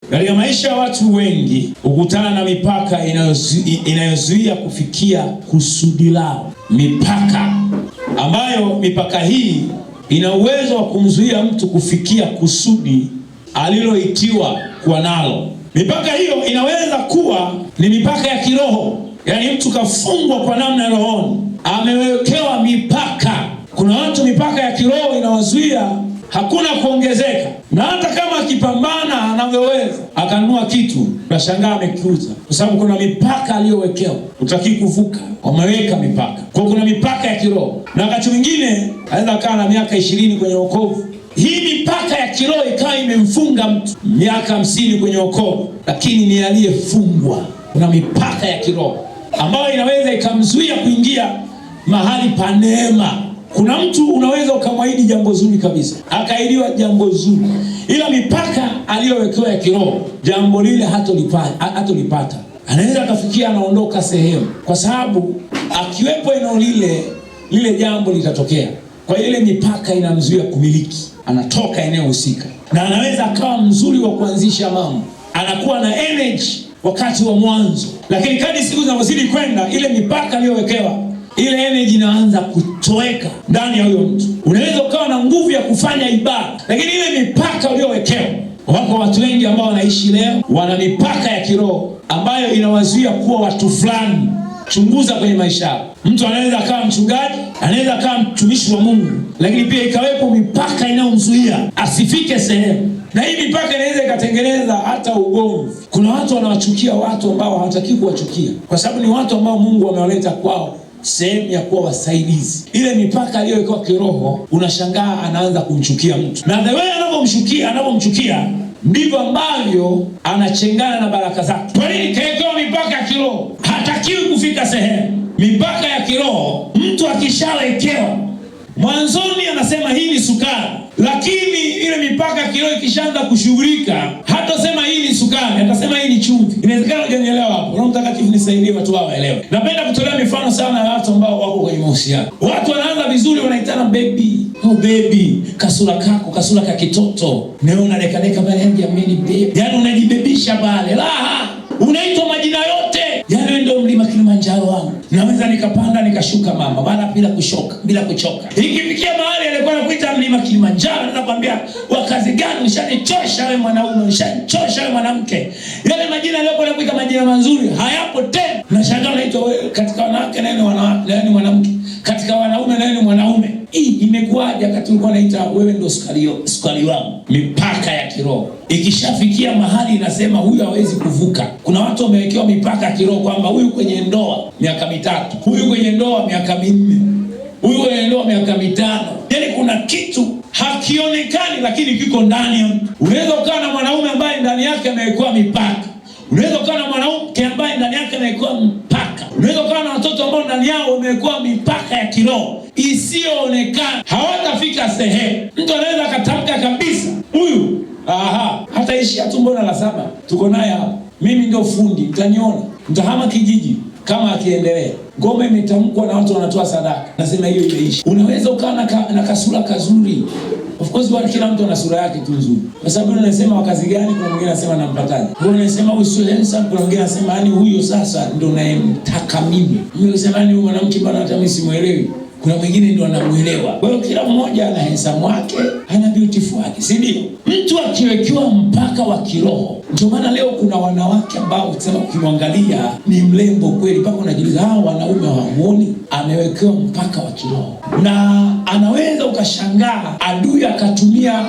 Katika maisha ya watu wengi hukutana na mipaka inayozuia kufikia kusudi lao. Mipaka ambayo mipaka hii ina uwezo wa kumzuia mtu kufikia kusudi aliloitiwa kuwa nalo. Mipaka hiyo inaweza kuwa ni mipaka ya kiroho, yaani mtu kafungwa kwa namna ya rohoni, amewekewa mipaka. Kuna watu mipaka ya kiroho inawazuia hakuna kuongezeka, na hata kama akipambana anavyoweza akanunua kitu, unashangaa amekiuza, kwa sababu kuna mipaka aliyowekewa, hutaki kuvuka. Wameweka mipaka. Kwa kuna mipaka ya kiroho, na wakati mwingine anaweza kaa na miaka 20 kwenye wokovu. Hii mipaka ya kiroho ikawa imemfunga mtu miaka 50 kwenye wokovu, lakini ni aliyefungwa. Kuna mipaka ya kiroho ambayo inaweza ikamzuia kuingia mahali pa neema. Kuna mtu unaweza ukamwahidi jambo zuri kabisa, akaahidiwa jambo zuri, ila mipaka aliyowekewa ya kiroho, jambo lile hatolipata. Anaweza akafikia anaondoka sehemu, kwa sababu akiwepo eneo lile jambo litatokea. Kwa ile mipaka inamzuia kumiliki, anatoka eneo husika, na anaweza akawa mzuri wa kuanzisha mambo, anakuwa na energy wakati wa mwanzo, lakini kadri siku zinavyozidi kwenda, ile mipaka aliyowekewa, ile energy inaanza kutoweka ndani ya huyo mtu. Unaweza ukawa na nguvu ya kufanya ibada, lakini ile mipaka uliyowekewa. Wako watu wengi ambao wanaishi leo wana mipaka ya kiroho ambayo inawazuia kuwa watu fulani. Chunguza kwenye maisha yao. Mtu anaweza akawa mchungaji, anaweza akawa mtumishi wa Mungu, lakini pia ikawepo mipaka inayomzuia asifike sehemu, na hii mipaka inaweza ikatengeneza hata ugomvi. Kuna watu wanawachukia watu ambao hawataki kuwachukia, kwa sababu ni watu ambao Mungu amewaleta kwao sehemu ya kuwa wasaidizi. Ile mipaka aliyowekewa kiroho, unashangaa anaanza kumchukia mtu, na the way anavyomchukia ndivyo ambavyo anachengana na baraka zake. Kwa nini? Kawekewa mipaka ya kiroho, hatakiwi kufika sehemu. Mipaka ya kiroho mtu akishawekewa, mwanzoni anasema hii ni sukari, lakini ile mipaka ya kiroho ikishaanza kushughulika, hatasema hii ni sukari, atasema hii ni chumvi. Inawezekana hujanielewa hapo. Roho Mtakatifu nisaidie watu hao waelewe. Napenda kutolea mifano sana ya watu ambao wako kwenye mahusiano. Watu wanaanza vizuri, wanaitana baby. Oh baby, kasura kako, kasura ka kitoto. Neona deka pale, jamani baby. Yaani unajibebisha pale. Laha, unaitwa majina yote. Yaani ndio mlima Kilimanjaro wangu. Naweza nikapanda nikashuka mama, bila kuchoka. Ikifikia mahali alikuwa anakuita mlima Kilimanjaro, anakuambia wakazi gani, ushanichosha wewe mwanaume, ushanichosha wewe mwanamke. Yale majina aliyokuwa anakuita majina mazuri hayapo tena. Nashangaa unaitwa wewe katika wanawake na ni mwanamke, katika wanaume na ni mwanaume. Hii imekuwaje wakati ulikuwa unaita wewe ndio sukari wangu? Mipaka ya kiroho ikishafikia mahali inasema huyu hawezi kuvuka. Kuna watu wamewekewa mipaka ya kiroho kwamba huyu kwenye ndoa miaka 3, huyu kwenye ndoa miaka 4, huyu kwenye ndoa miaka 5. Yaani kuna kitu hakionekani lakini kiko ndani ya mtu. Unaweza ukawa na mwanaume ambaye ndani yake amewekewa mipaka. Unaweza ukawa na mwanamke ambaye ndani yake amewekewa mpaka. Unaweza ukawa na watoto ambao ndani yao wamewekewa mipaka ya kiroho isiyoonekana, hawatafika sehemu. Mtu anaweza akatamka kabisa huyu hataishi tumbo la 7. Tuko naye hapa. Mimi ndio fundi, mtaniona. Mtahama kijiji kama akiendelea. Ngome imetamkwa na watu wanatoa sadaka. Nasema hiyo imeisha. Unaweza ukawa na kasura kazuri. Of course kila mtu ana sura yake tu nzuri. Kwa sababu unasema wakazi gani, kuna mwingine anasema nampataje. Wewe unasema huyu sio handsome, kuna mwingine anasema yani huyo sasa ndio nayemtaka mimi. Mimi nasema ni mwanamke bana, hata mimi simuelewi. Kuna mwingine ndio anamuelewa. Kwa hiyo kila mmoja ana handsome wake, ana beautiful wake, si ndio? Mtu akiwekewa mpaka wa kiroho. Ndio maana leo kuna wanawake ambao ukisema ukimwangalia ni mrembo kweli, mpaka unajiuliza hao wanaume hawamuoni. Amewekewa mpaka wa kiroho. Na anaweza ukashangaa adui akatumia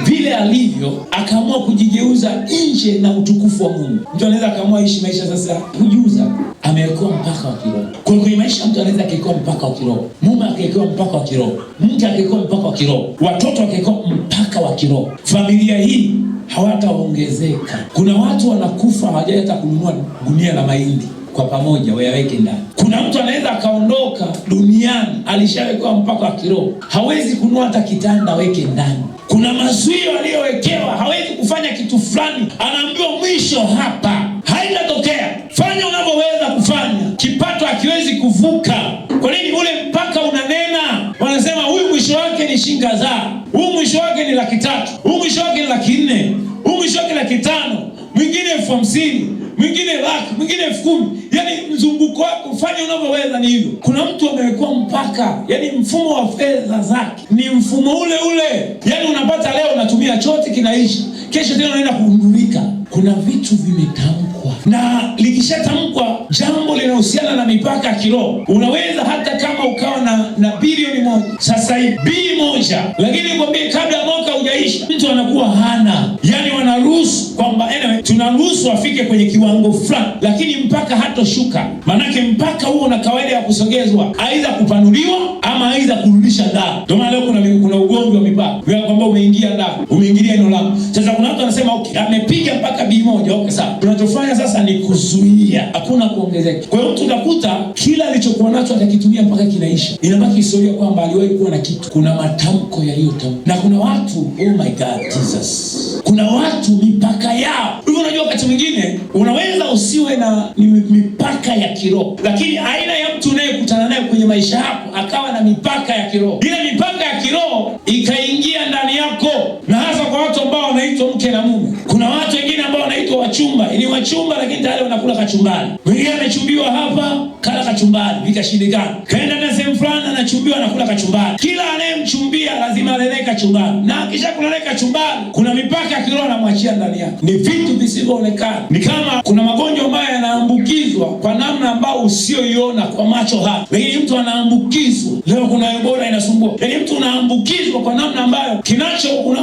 vile alivyo akaamua kujigeuza nje na utukufu wa Mungu. Mtu anaweza akaamua ishi maisha sasa kujuza, amewekewa mpaka wa kiroho. Kwa hiyo maisha mtu anaweza akawekewa mpaka wa kiroho. Mume akawekewa mpaka wa kiroho. Mke akawekewa mpaka wa kiroho. Watoto akawekewa mpaka wa kiroho. Familia hii hawataongezeka. Kuna watu wanakufa hawajawahi hata kununua gunia la mahindi kwa pamoja wayaweke ndani. Kuna mtu anaweza akaondoka duniani alishawekewa mpaka wa kiroho. Hawezi kununua hata kitanda weke ndani. Kuna mazuio aliyowekewa, hawezi kufanya kitu fulani, anaambiwa mwisho hapa. Haitatokea. Fanya unavyoweza kufanya. Kipato hakiwezi kuvuka. Kwa nini? Ule mpaka unanena. Wanasema huyu mwisho wake ni shilingi kadhaa. Huyu mwisho wake ni 300,000. Huyu mwisho wake ni 400,000. Huyu mwisho wake ni 500,000. mwingine 50,000, mwingine laki, mwingine 10,000. Yani mzunguko wako fanya unavyoweza, ni hivyo. Kuna mtu amewekwa mpaka, yani mfumo wa fedha zake ni mfumo ule ule. Yani unapata leo unatumia chote kinaisha, kesho tena unaenda kugundulika. Kuna vitu vimetamkwa, na likishatamkwa jambo linahusiana na mipaka ya kiroho, unaweza hata kama ukawa na bilioni 1 sasa hivi B1, lakini nikwambie kabla mwaka hujaisha mtu anakuwa hana. Yani wanaruhusu kwamba anyway, tunaruhusu afike kwenye kiwango fulani, lakini mpaka hatoshuka. Manake mpaka huo una kawaida ya kusogezwa, aidha kupanuliwa ama aidha kurudisha ndani. Ndio maana leo kuna ugomvi wa mipaka, wewe kwamba umeingia ndani, umeingilia eneo lako. Sasa kuna watu wanasema okay, amepiga mpaka B1, okay sawa. Tunachofanya sasa ni kuzuia, hakuna kuongezeka. Kwa hiyo mtu utakuta kila alichokuwa nacho atakitumia mpaka kinaisha. Inabaki historia kwamba aliwahi kuwa na kitu. Kuna matamko yaliyotamkwa. Na kuna watu, oh my God Jesus, kuna watu mipaka yao. Hivyo unajua wakati mwingine unaweza usiwe na mipaka ya kiroho, lakini aina ya mtu unayekutana naye kwenye maisha yako akawa na mipaka ya kiroho. Ile mipaka ya kiroho ikaingia ndani yako, na hasa kwa watu ambao wanaitwa mke na mume. Kuna watu wengine ambao wanaitwa wachumba, ni wachumba lakini tayari wanakula kachumbari. Mwingine amechumbiwa hapa, kala kachumbari, vikashindikana. Kaenda na sehemu fulani anachumbiwa, anakula kachumbari. Kila anayemchumbia lazima alele kachumbari. Na akisha kulele kachumbari, kuna mipaka ya kiroho anamwachia ndani yake. Ni vitu visivyoonekana. Ni kama kuna magonjwa ambayo yanaambukizwa kwa namna ambayo usioiona kwa macho haya. Lakini mtu anaambukizwa. Leo kuna Ebola inasumbua. Yaani mtu unaambukizwa kwa namna ambayo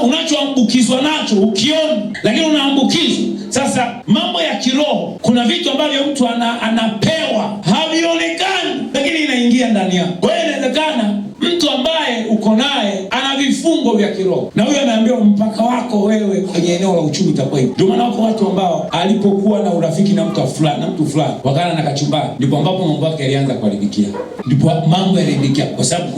unachoambukizwa nacho ukiona, lakini unaambukizwa. Sasa mambo ya kiroho, kuna vitu ambavyo mtu anapewa havionekani, lakini inaingia ndani yako. Kwa hiyo inawezekana mtu ambaye uko naye ana vifungo vya kiroho, na huyo anaambiwa mpaka wako wewe kwenye eneo la uchumi itakuwa hivi. Ndio maana wako watu ambao alipokuwa na urafiki na mtu fulani wakana na kachumbari, ndipo ambapo mambo yake yalianza kuharibikia, ndipo mambo yaliharibika, kwa sababu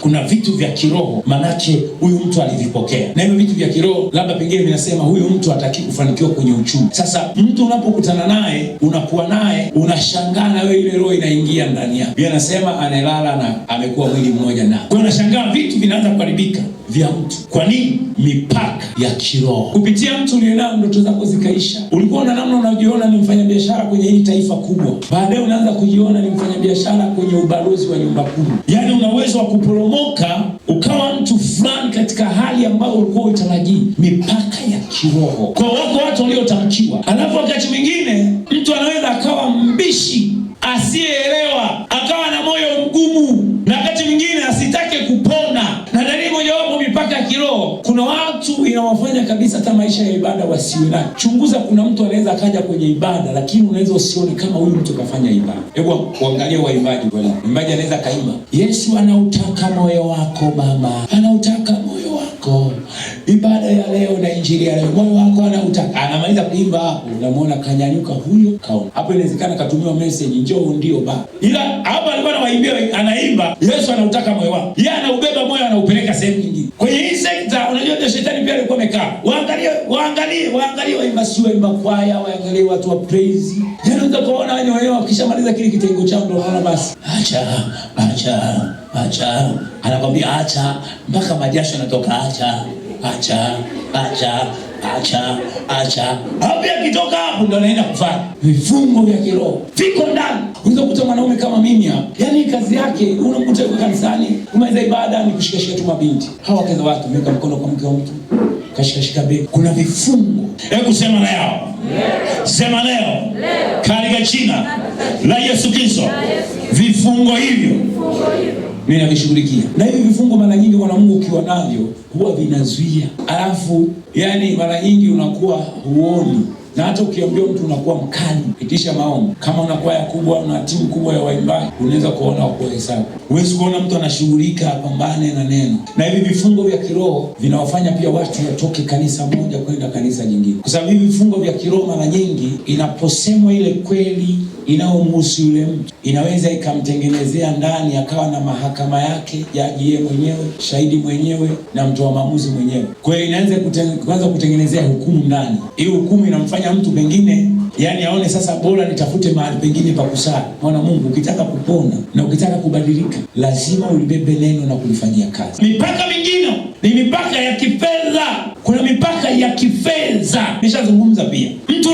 kuna vitu vya kiroho manake huyu mtu alivipokea, na hivyo vitu vya kiroho labda pengine vinasema huyu mtu hataki kufanikiwa kwenye uchumi. Sasa mtu unapokutana naye, unakuwa naye, unashangaa na wewe ile roho inaingia ndani yako. Biblia inasema analala na amekuwa mwili mmoja na. Kwa unashangaa vitu vinaanza kuharibika vya mtu. Kwa nini? Mipaka ya kiroho. Kupitia mtu ulionao ndoto zako zikaisha. Ulikuwa na namna unajiona ni mfanyabiashara kwenye hili taifa kubwa. Baadaye unaanza kujiona ni mfanyabiashara kwenye ubalozi wa nyumba kubwa. Yaani una uwezo wa kuporomoka ukawa mtu fulani katika hali ambayo ulikuwa utarajii. Mipaka ya kiroho. Kwa wako watu waliotamkiwa. Alafu wakati mwingine mtu anaweza akawa mbishi, asiyeelewa, akawa na moyo mgumu, na wakati mwingine asitake kupona. Na dalili mojawapo mipaka ya kiroho, kuna watu inawafanya kabisa hata maisha ya ibada wasiwe nayo. Chunguza, kuna mtu anaweza akaja kwenye ibada lakini unaweza usione kama huyu mtu kafanya ibada. Hebu uangalie waimbaji wale. Mwimbaji anaweza kaimba, Yesu anautaka moyo wako mama, anautaka moyo wako, ibada ya leo na injili ya leo, moyo wako anautaka. Anamaliza kuimba hapo, unamwona kanyanyuka huyo kaona. Hapo inawezekana katumiwa message, njoo ndio ba. Ila hapa alikuwa anawaimbia, anaimba Yesu anautaka moyo wako. Yeye anaubeba moyo, anaupeleka sehemu nyingine. Kwenye hii sekta unajua ndio shetani pia alikuwa amekaa. Waangalie waimba, sio waimba kwaya, waangalie watu wa praise. Yaani unaweza kuona wenyewe wakishamaliza kile kitengo chao ndio unaona basi. Acha. Anakwambia acha mpaka majasho yanatoka, acha. Hapo akitoka hapo ndo anaenda kufanya vifungo vya kiroho. Viko ndani. Unaweza kukuta mwanaume kama mimi hapa. Yaani kazi yake unamkuta yuko kanisani, kumaliza ibada ni kushikashika tu mabinti. Hawa kaza watu weka mkono kwa mke wa mtu. Kashikashika bega. Kuna vifungo. Hebu sema na yao. Sema leo. Katika jina la Yesu Kristo. Vifungo hivyo mimi navishughulikia. Na hivi vifungo mara nyingi kwa Mungu ukiwa navyo huwa vinazuia. Alafu yani mara nyingi unakuwa huoni. Na hata ukiambia mtu unakuwa mkali. Itisha maombi. Kama unakuwa ya kubwa, una timu kubwa ya waimbaji, unaweza kuona kwa hesabu. Huwezi kuona mtu anashughulika apambane na neno. Na hivi vifungo vya kiroho vinawafanya pia watu watoke kanisa moja kwenda kanisa jingine. Kwa sababu hivi vifungo vya kiroho mara nyingi inaposemwa ile kweli inayomhusu yule mtu, inaweza ikamtengenezea ndani akawa na mahakama yake, jaji yeye mwenyewe, shahidi mwenyewe na mtoa maamuzi mwenyewe. Kwa hiyo inaanza kuanza kutengenezea hukumu ndani. Hiyo hukumu inamfanya mtu pengine yani aone sasa bora nitafute mahali pengine pa kusali. Maana Mungu ukitaka kupona na ukitaka kubadilika lazima ulibebe neno na kulifanyia kazi. Mipaka mingine ni mipaka ya kifedha. Kuna mipaka ya kifedha. Nishazungumza pia. Mtu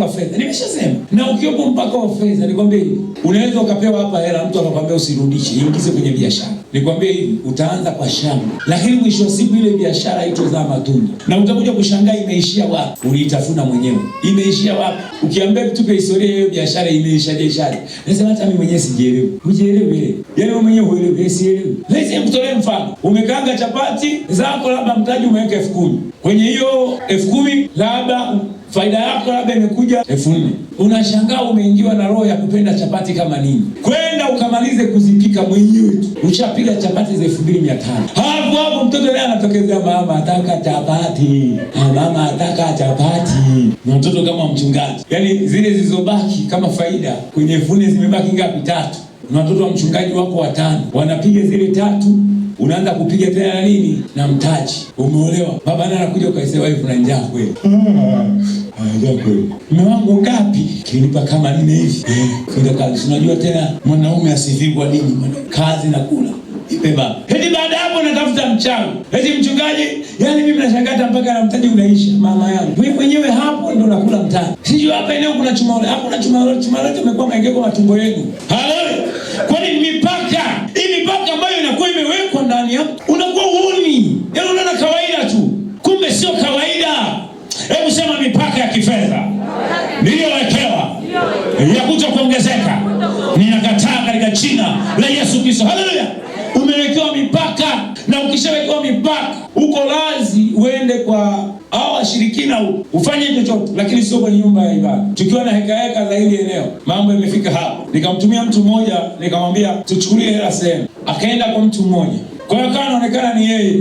wa fedha. Nimeshasema. Na ukiwepo mpaka wa fedha, nikwambie hivi, unaweza ukapewa hapa hela, mtu anakuambia usirudishe, ingize kwenye biashara. Nikwambie hivi, utaanza kwa shamba, lakini mwisho wa siku ile biashara haitozaa matunda. Na utakuja kushangaa imeishia wapi? Uliitafuna mwenyewe. Imeishia wapi? Ukiambia tupe historia hiyo biashara imeishaje? Nasema hata mimi mwenyewe sijielewi. Hujielewi. Yaani wewe mwenyewe huelewi, sielewi. Lazima nikutolee mfano. Umekaanga chapati zako, labda mtaji umeweka 10,000. Kwenye hiyo 10,000 labda faida yako labda imekuja 4,000. Unashangaa umeingiwa na roho ya kupenda chapati kama nini. Kwenda ukamalize kuzipika mwenyewe tu. Ushapiga chapati za 2,500. Hapo mtoto leo anatokezea, mama ataka chapati. Mama ataka chapati. Na mtoto kama mchungaji. Yaani zile zilizobaki kama faida kwenye 4,000 zimebaki ngapi? 3. Na watoto wa mchungaji wako 5. Wanapiga zile 3. Unaanza kupiga tena nini na mtaji. Umeolewa. Baba naye anakuja ukaisema hivi, kuna njaa kweli. Njaa kweli. Mume wangu ngapi? Kinipa kama 4 hivi. Kwenda kazi. Unajua tena mwanaume asifigwa nini? Kazi na kula. Ibeba. Hadi baada hapo natafuta mchango. Hadi mchungaji, yani mimi nashangaa mpaka na mtaji unaisha. Mama yangu. Wewe mwenyewe hapo ndo unakula mtaji. Sijui hapa eneo kuna chuma ole. Hapo kuna chuma ole tumekuwa maengeko matumbo yenu. Haleluya. Kwani mipaka, hii mipaka ambayo inakuwa imewekwa ndani yako, unakuwa uoni. Yaani unaona kawaida tu. Kumbe sio kawaida. Hebu sema mipaka ya kifedha niliyowekewa ya kutokuongezeka ninakataa katika jina la Yesu Kristo. Haleluya. Umewekewa mipaka, na ukishawekewa mipaka uko lazi uende kwa hao washirikina ufanye chochote, lakini sio kwenye nyumba ya ibada. Tukiwa na heka za hili eneo, mambo yamefika hapo. Nikamtumia mtu mmoja, nikamwambia tuchukulie hela sehemu. Akaenda kwa mtu mmoja. Kwa hiyo kana anaonekana ni yeye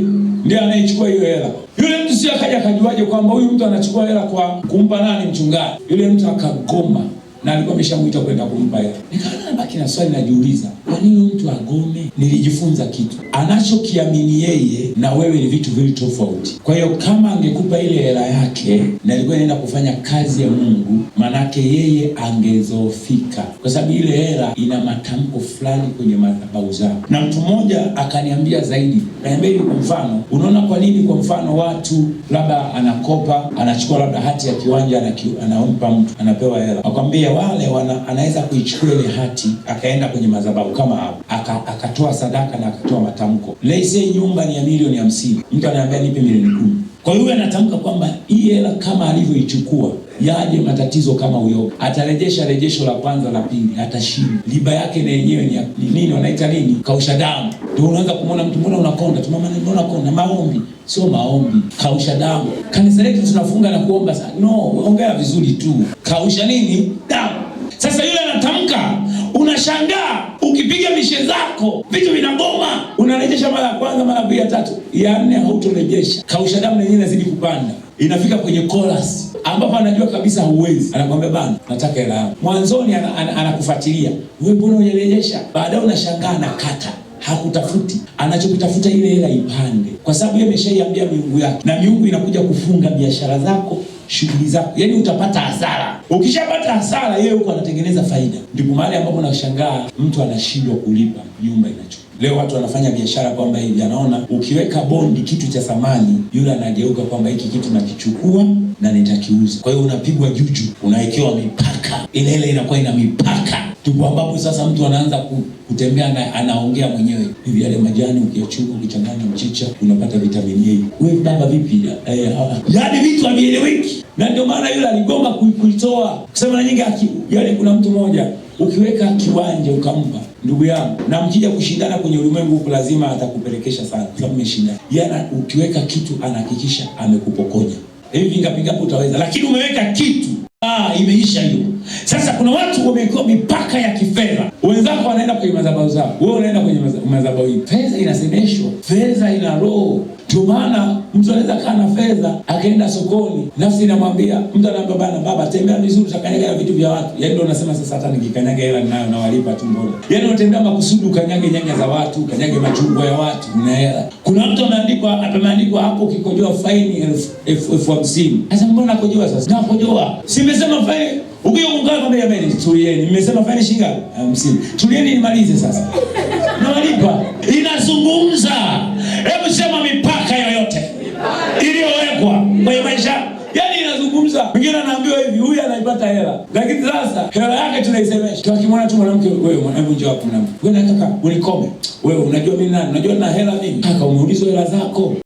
ndiye anayechukua hiyo hela. Yule mtu sio akaja akajuaje kwamba huyu mtu anachukua hela kwa kumpa nani? Mchungaji. Yule mtu akagoma, na alikuwa ameshamuita kwenda kumpa hela. Nikaanza baki na swali najiuliza, kwa nini mtu agome? Nilijifunza kitu. Anachokiamini yeye na wewe ni vitu vili tofauti. Kwa hiyo kama angekupa ile hela yake na alikuwa anaenda kufanya kazi ya Mungu, manake yeye angezofika. Kwa sababu ile hela ina matamko fulani kwenye madhabahu zao. Na mtu mmoja akaniambia zaidi. Naambia hivi kwa mfano, unaona kwa nini kwa mfano watu labda anakopa, anachukua labda hati ya kiwanja anampa mtu, anapewa hela. Akwambia wale anaweza kuichukua ile hati akaenda kwenye madhabahu kama hapo, akatoa sadaka na akatoa matamko. Let's say nyumba ni ya milioni 50. Mtu anaambia nipe milioni 10. Kwa hiyo anatamka kwamba hii hela kama alivyoichukua yaje matatizo kama uyoga. Atarejesha rejesho la kwanza la pili, atashinda. Riba yake na yenyewe ni nini wanaita nini? Kausha damu. Ndio unaanza kumwona mtu mbona unakonda? Tu mama unaona konda, maombi. Sio maombi, kausha damu. Kanisa letu tunafunga na kuomba sana. No, ongea vizuri tu. Kausha nini? Damu. Sasa yule anatamka, unashangaa ukipiga mishe zako vitu vinagoma, unarejesha mara ya kwanza, mara ya pili, ya tatu, ya 4 hautorejesha. Kausha damu yenyewe inazidi kupanda. Inafika kwenye chorus ambapo anajua kabisa huwezi. Anakuambia bana, nataka hela yangu. Mwanzoni anakufuatilia. Wewe mbona hujarejesha? Baadaye unashangaa anakata. Hakutafuti. Anachokutafuta ile hela ipande. Kwa sababu yeye ameshaiambia miungu yake. Na miungu inakuja kufunga biashara zako, shughuli zako. Yaani utapata hasara. Ukishapata hasara yeye huko anatengeneza faida. Ndipo mahali ambapo unashangaa mtu anashindwa kulipa, nyumba inachukua. Leo watu wanafanya biashara kwamba hivi anaona ukiweka bondi kitu cha thamani, yule anageuka kwamba hiki kitu nakichukua na nitakiuza. Kwa hiyo unapigwa juju, unawekewa mipaka. Ile inakuwa ina mipaka. Ndipo ambapo sasa mtu anaanza kutembea na anaongea mwenyewe. Hivi yale majani ukiyachukua ukichanganya mchicha unapata vitamini A. Wewe baba vipi? Yaani vitu havieleweki. Na ndio maana yule aligoma kuitoa. Kusema na nyingi yale kuna mtu mmoja ukiweka kiwanja ukampa ndugu yangu, na mkija kushindana kwenye ulimwengu huko lazima atakupelekesha sana kwa sababu mmeshindana. Yana ukiweka kitu anahakikisha amekupokonya. Hivi ngapi utaweza, lakini umeweka kitu imeisha hiyo. Sasa kuna watu wamewekewa mipaka ya kifedha. Wenzako wanaenda kwenye madhabahu zao, wewe unaenda kwenye madhabahu hii. Fedha inasemeshwa, fedha ina roho. Ndio maana mtu anaweza kaa na fedha akaenda sokoni, nafsi inamwambia, mtu anaambia baba tembea vizuri utakanyaga vitu vya watu. Yaani ndio unasema sasa hata nikikanyaga hela ninayo na walipa tu mbona. Yaani unatembea makusudi ukanyage nyanya za watu, ukanyage machungwa ya watu, una hela. Kuna mtu ameandikwa hapo ukikojoa faini 50,000. Sasa mbona nakojoa sasa? Nakojoa. Simesema faini ukiungana kwamba jamani tulieni. Nimesema faini shilingi 50. Tulieni nimalize sasa. Nawalipa. Inazungumza. Hebu sema mipaka yoyote iliyowekwa kwenye maisha. Yaani inazungumza. tunazungumza, mwingine anaambiwa hivi, huyu anaipata hela, lakini sasa hela yake tunaisemesha. Tukimwona tu mwanamke, wewe mwanamke, njoo hapo mwanamke, wewe kaka, unikome wewe, unajua mimi nani? Unajua na hela mimi? Kaka, umeulizwa hela zako?